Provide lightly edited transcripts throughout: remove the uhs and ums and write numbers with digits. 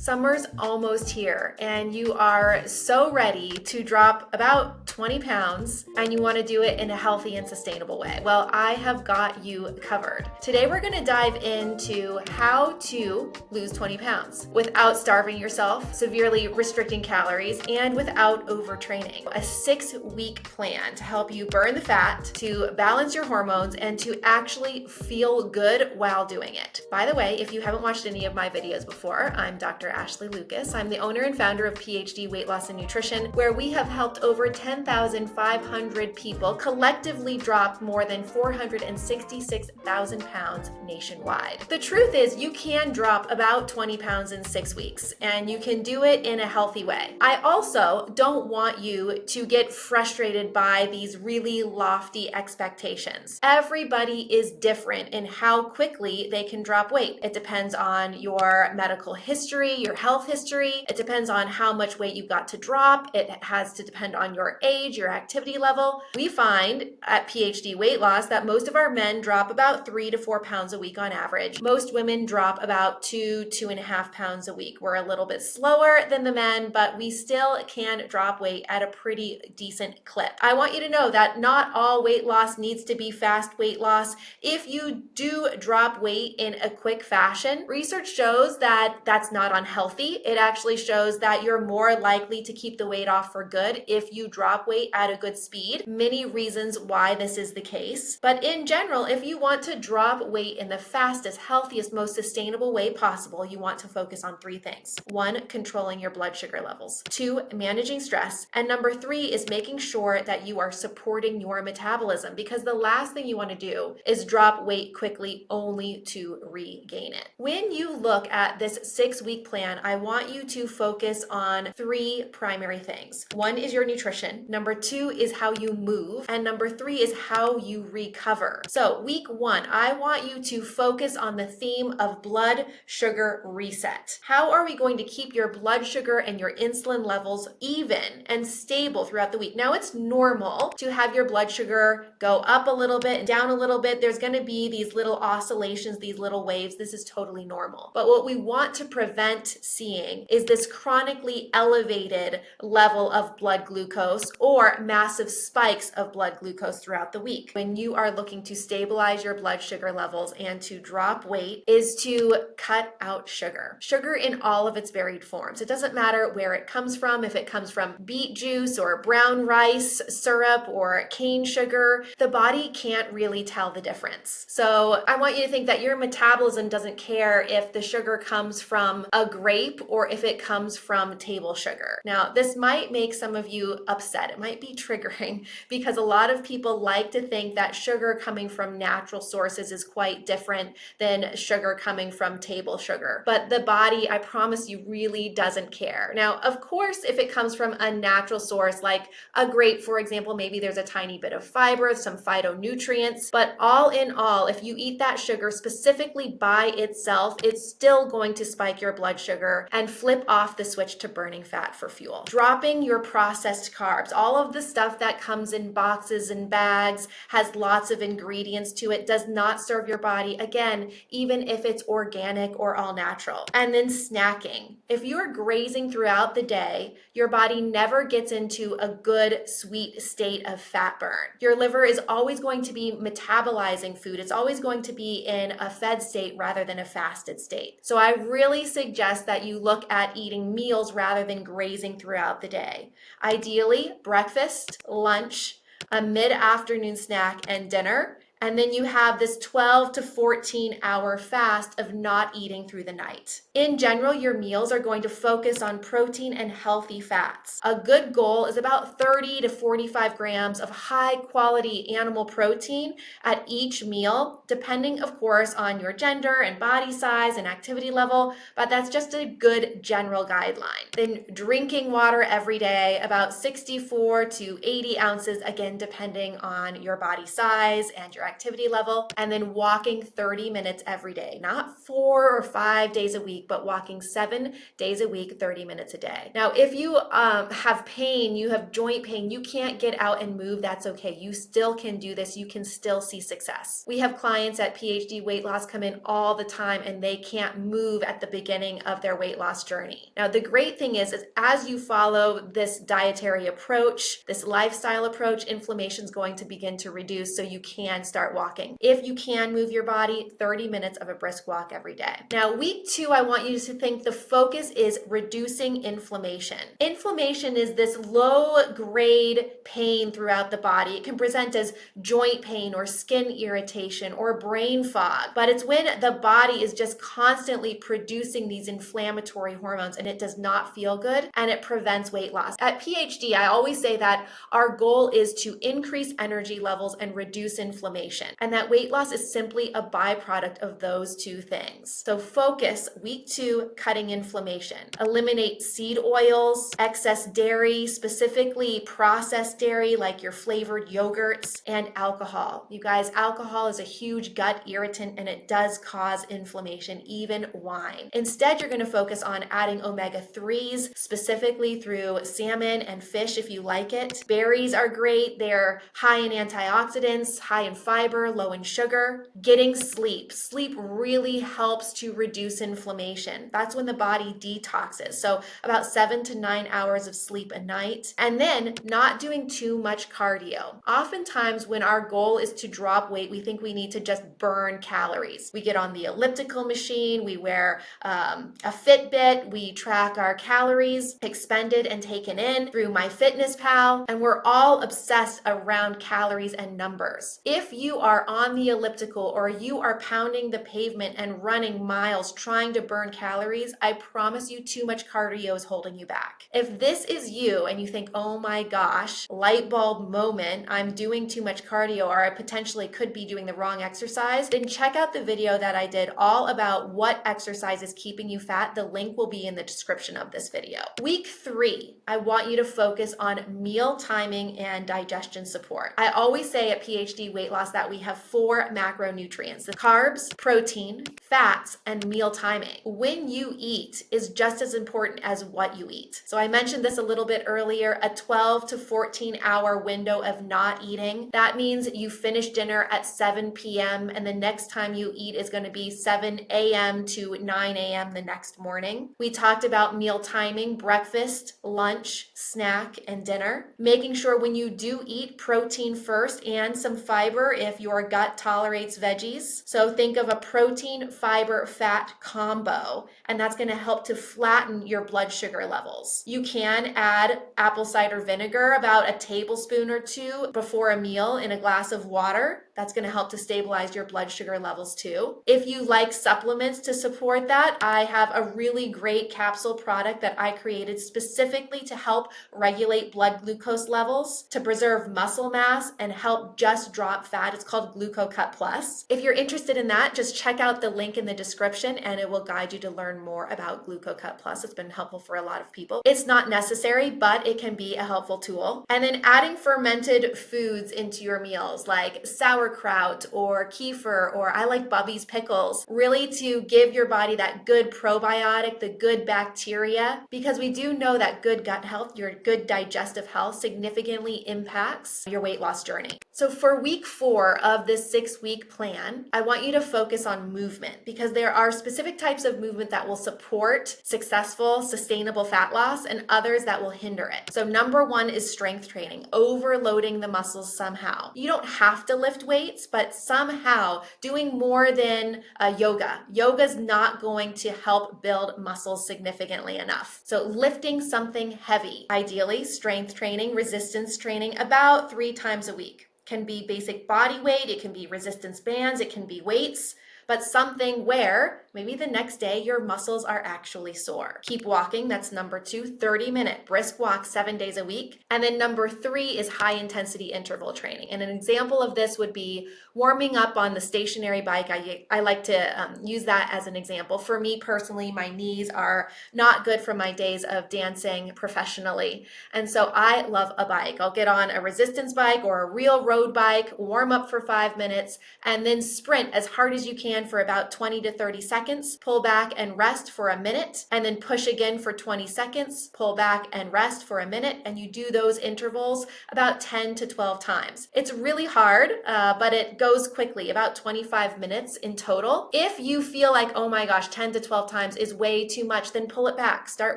Summer's almost here and you are so ready to drop about 20 pounds and you want to do it in a healthy and sustainable way. Well, I have got you covered. Today we're going to dive into how to lose 20 pounds without starving yourself, severely restricting calories, and without overtraining. A 6-week plan to help you burn the fat, to balance your hormones, and to actually feel good while doing it. By the way, if you haven't watched any of my videos before, I'm Dr. Ashley Lucas. I'm the owner and founder of PhD Weight Loss and Nutrition, where we have helped over 10,500 people collectively drop more than 466,000 pounds nationwide. The truth is, you can drop about 20 pounds in 6 weeks, and you can do it in a healthy way. I also don't want you to get frustrated by these really lofty expectations. Everybody is different in how quickly they can drop weight. It depends on your medical history, your health history. It depends on how much weight you've got to drop. It has to depend on your age, your activity level. We find at PhD Weight Loss that most of our men drop about 3 to 4 pounds a week on average. Most women drop about 2.5 pounds a week. We're a little bit slower than the men, but we still can drop weight at a pretty decent clip. I want you to know that not all weight loss needs to be fast weight loss. If you do drop weight in a quick fashion, research shows that that's not unhealthy. It actually shows that you're more likely to keep the weight off for good if you drop weight at a good speed. Many reasons why this is the case. But in general, if you want to drop weight in the fastest, healthiest, most sustainable way possible, you want to focus on 3 things. 1, controlling your blood sugar levels. 2, managing stress. And number 3 is making sure that you are supporting your metabolism, because the last thing you want to do is drop weight quickly only to regain it. When you look at this 6-week plan, I want you to focus on 3 primary things. 1 is your nutrition. Number 2 is how you move. And number 3 is how you recover. So week 1, I want you to focus on the theme of blood sugar reset. How are we going to keep your blood sugar and your insulin levels even and stable throughout the week? Now, it's normal to have your blood sugar go up a little bit and down a little bit. There's going to be these little oscillations, these little waves. This is totally normal. But what we want to prevent seeing is this chronically elevated level of blood glucose or massive spikes of blood glucose throughout the week. When you are looking to stabilize your blood sugar levels and to drop weight, is to cut out sugar. Sugar in all of its varied forms. It doesn't matter where it comes from, if it comes from beet juice or brown rice syrup or cane sugar, the body can't really tell the difference. So I want you to think that your metabolism doesn't care if the sugar comes from a grape or if it comes from table sugar. Now, this might make some of you upset. It might be triggering because a lot of people like to think that sugar coming from natural sources is quite different than sugar coming from table sugar. But the body, I promise you, really doesn't care. Now, of course, if it comes from a natural source like a grape, for example, maybe there's a tiny bit of fiber, some phytonutrients, but all in all, if you eat that sugar specifically by itself, it's still going to spike your blood sugar and flip off the switch to burning fat for fuel. Dropping your processed carbs, all of the stuff that comes in boxes and bags, has lots of ingredients to it, does not serve your body, again, even if it's organic or all natural. And then snacking. If you're grazing throughout the day, your body never gets into a good sweet state of fat burn. Your liver is always going to be metabolizing food. It's always going to be in a fed state rather than a fasted state. So I really suggest that you look at eating meals rather than grazing throughout the day. Ideally, breakfast, lunch, a mid-afternoon snack, and dinner. And then you have this 12 to 14 hour fast of not eating through the night. In general, your meals are going to focus on protein and healthy fats. A good goal is about 30 to 45 grams of high quality animal protein at each meal, depending of course on your gender and body size and activity level, but that's just a good general guideline. Then drinking water every day, about 64 to 80 ounces, again, depending on your body size and your activity level, and then walking 30 minutes every day, not 4 or 5 days a week, but walking 7 days a week, 30 minutes a day. Now, if you have pain, you have joint pain, you can't get out and move, that's okay. You still can do this. You can still see success. We have clients at PhD Weight Loss come in all the time and they can't move at the beginning of their weight loss journey. Now, the great thing is as you follow this dietary approach, this lifestyle approach, inflammation is going to begin to reduce so you can start walking. If you can move your body, 30 minutes of a brisk walk every day. Now, week 2, I want you to think the focus is reducing inflammation. Inflammation is this low-grade pain throughout the body. It can present as joint pain or skin irritation or brain fog, but it's when the body is just constantly producing these inflammatory hormones and it does not feel good and it prevents weight loss. At PhD, I always say that our goal is to increase energy levels and reduce inflammation, and that weight loss is simply a byproduct of those two things. So focus, week 2, cutting inflammation. Eliminate seed oils, excess dairy, specifically processed dairy like your flavored yogurts, and alcohol. You guys, alcohol is a huge gut irritant and it does cause inflammation, even wine. Instead, you're going to focus on adding omega-3s, specifically through salmon and fish if you like it. Berries are great. They're high in antioxidants, high in fiber, low in sugar. Getting sleep. Sleep really helps to reduce inflammation. That's when the body detoxes. So about 7 to 9 hours of sleep a night. And then not doing too much cardio. Oftentimes when our goal is to drop weight, we think we need to just burn calories. We get on the elliptical machine, we wear a Fitbit, we track our calories expended and taken in through MyFitnessPal, and we're all obsessed around calories and numbers. If you are on the elliptical or you are pounding the pavement and running miles trying to burn calories, I promise you too much cardio is holding you back. If this is you and you think, oh my gosh, light bulb moment, I'm doing too much cardio or I potentially could be doing the wrong exercise, then check out the video that I did all about what exercise is keeping you fat. The link will be in the description of this video. Week 3, I want you to focus on meal timing and digestion support. I always say at PhD Weight Loss that we have 4 macronutrients: the carbs, protein, fats, and meal timing. When you eat is just as important as what you eat. So I mentioned this a little bit earlier, a 12 to 14 hour window of not eating. That means you finish dinner at 7 p.m. and the next time you eat is going to be 7 a.m. to 9 a.m. the next morning. We talked about meal timing: breakfast, lunch, snack, and dinner. Making sure when you do eat, protein first and some fiber if your gut tolerates veggies. So think of a protein, fiber, fat combo, and that's going to help to flatten your blood sugar levels. You can add apple cider vinegar, about a tablespoon or 2 before a meal in a glass of water. That's going to help to stabilize your blood sugar levels too. If you like supplements to support that, I have a really great capsule product that I created specifically to help regulate blood glucose levels, to preserve muscle mass, and help just drop fat. It's called GlucoCut Plus. If you're interested in that, just check out the link in the description and it will guide you to learn more about GlucoCut Plus. It's been helpful for a lot of people. It's not necessary, but it can be a helpful tool. And then adding fermented foods into your meals like sauerkraut or kefir, or I like Bubby's pickles, really to give your body that good probiotic, the good bacteria, because we do know that good gut health, your good digestive health significantly impacts your weight loss journey. So for week 4 of this 6-week plan, I want you to focus on movement because there are specific types of movement that will support successful, sustainable fat loss and others that will hinder it. So number 1 is strength training, overloading the muscles somehow. You don't have to lift weights, but somehow doing more than yoga. Yoga is not going to help build muscles significantly enough. So lifting something heavy, ideally strength training, resistance training, about 3 times a week. Can be basic body weight, it can be resistance bands, it can be weights, but something where Maybe the next day your muscles are actually sore. Keep walking. That's number 2, 30-minute brisk walk 7 days a week. And then number 3 is high intensity interval training. And an example of this would be warming up on the stationary bike. I like to use that as an example. For me personally, my knees are not good from my days of dancing professionally. And so I love a bike. I'll get on a resistance bike or a real road bike, warm up for 5 minutes, and then sprint as hard as you can for about 20 to 30 seconds, pull back and rest for a minute, and then push again for 20 seconds, pull back and rest for a minute, and you do those intervals about 10 to 12 times. It's really hard, but it goes quickly, about 25 minutes in total. If you feel like, oh my gosh, 10 to 12 times is way too much, then pull it back. Start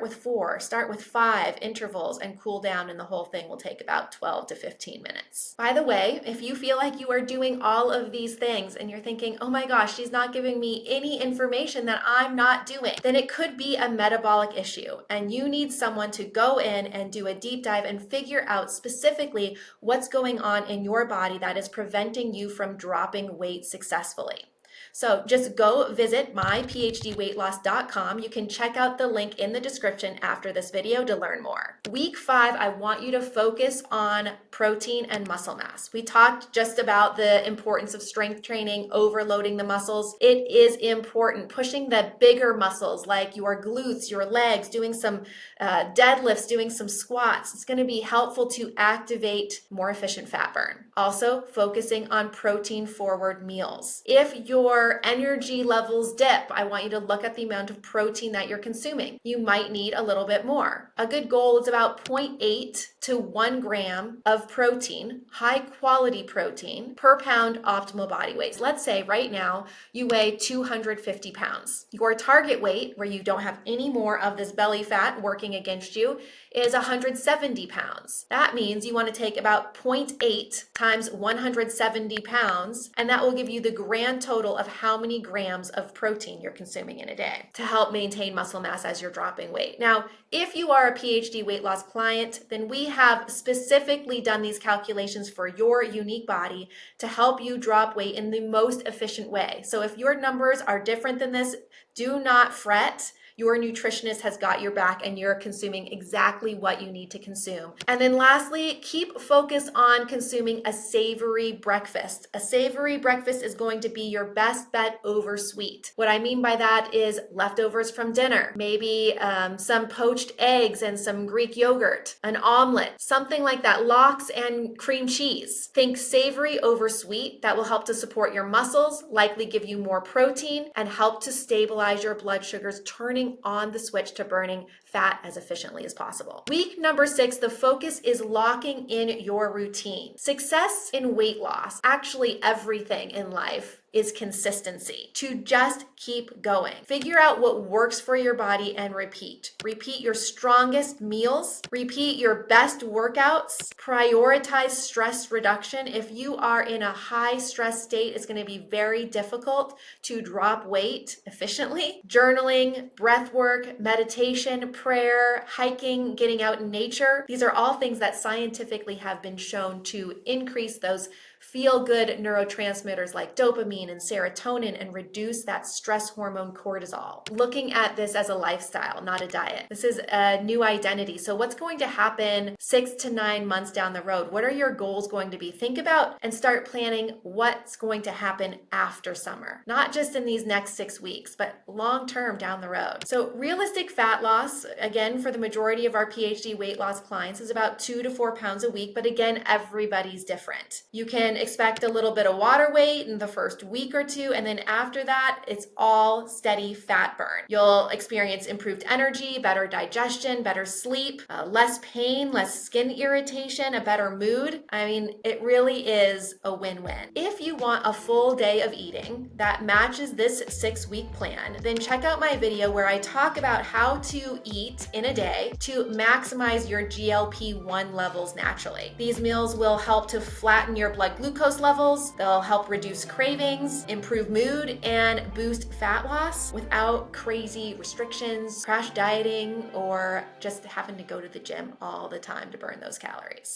with 4, start with 5 intervals and cool down, and the whole thing will take about 12 to 15 minutes. By the way, if you feel like you are doing all of these things and you're thinking, oh my gosh, she's not giving me any information that I'm not doing, then it could be a metabolic issue, and you need someone to go in and do a deep dive and figure out specifically what's going on in your body that is preventing you from dropping weight successfully. So just go visit myphdweightloss.com. You can check out the link in the description after this video to learn more. Week 5, I want you to focus on protein and muscle mass. We talked just about the importance of strength training, overloading the muscles. It is important. Pushing the bigger muscles like your glutes, your legs, doing some deadlifts, doing some squats. It's going to be helpful to activate more efficient fat burn. Also, focusing on protein forward meals. If your energy levels dip, I want you to look at the amount of protein that you're consuming. You might need a little bit more. A good goal is about 0.8 to 1 gram of protein, high quality protein, per pound optimal body weight. Let's say right now you weigh 250 pounds. Your target weight, where you don't have any more of this belly fat working against you, is 170 pounds. That means you want to take about 0.8 times 170 pounds, and that will give you the grand total of how many grams of protein you're consuming in a day to help maintain muscle mass as you're dropping weight. Now, if you are a PhD weight loss client, then we have specifically done these calculations for your unique body to help you drop weight in the most efficient way. So if your numbers are different than this, do not fret. Your nutritionist has got your back and you're consuming exactly what you need to consume. And then lastly, keep focus on consuming a savory breakfast. A savory breakfast is going to be your best bet over sweet. What I mean by that is leftovers from dinner, maybe some poached eggs and some Greek yogurt, an omelet, something like that, lox and cream cheese. Think savory over sweet. That will help to support your muscles, likely give you more protein, and help to stabilize your blood sugars, turning on the switch to burning fat as efficiently as possible. Week number 6, the focus is locking in your routine. Success in weight loss, actually everything in life, is consistency. To just keep going. Figure out what works for your body and repeat. Repeat your strongest meals. Repeat your best workouts. Prioritize stress reduction. If you are in a high stress state, it's going to be very difficult to drop weight efficiently. Journaling, breath work, meditation, prayer, hiking, getting out in nature. These are all things that scientifically have been shown to increase those feel-good neurotransmitters like dopamine and serotonin and reduce that stress hormone cortisol. Looking at this as a lifestyle, not a diet. This is a new identity. So what's going to happen 6 to 9 months down the road? What are your goals going to be? Think about and start planning what's going to happen after summer. Not just in these next 6 weeks, but long-term down the road. So realistic fat loss, again, for the majority of our PhD weight loss clients is about 2 to 4 pounds a week. But again, everybody's different. You can expect a little bit of water weight in the first week or two, and then after that, it's all steady fat burn. You'll experience improved energy, better digestion, better sleep, less pain, less skin irritation, a better mood. I mean, it really is a win-win. If you want a full day of eating that matches this 6-week plan, then check out my video where I talk about how to eat in a day to maximize your GLP-1 levels naturally. These meals will help to flatten your blood glucose levels, they'll help reduce cravings, improve mood, and boost fat loss without crazy restrictions, crash dieting, or just having to go to the gym all the time to burn those calories.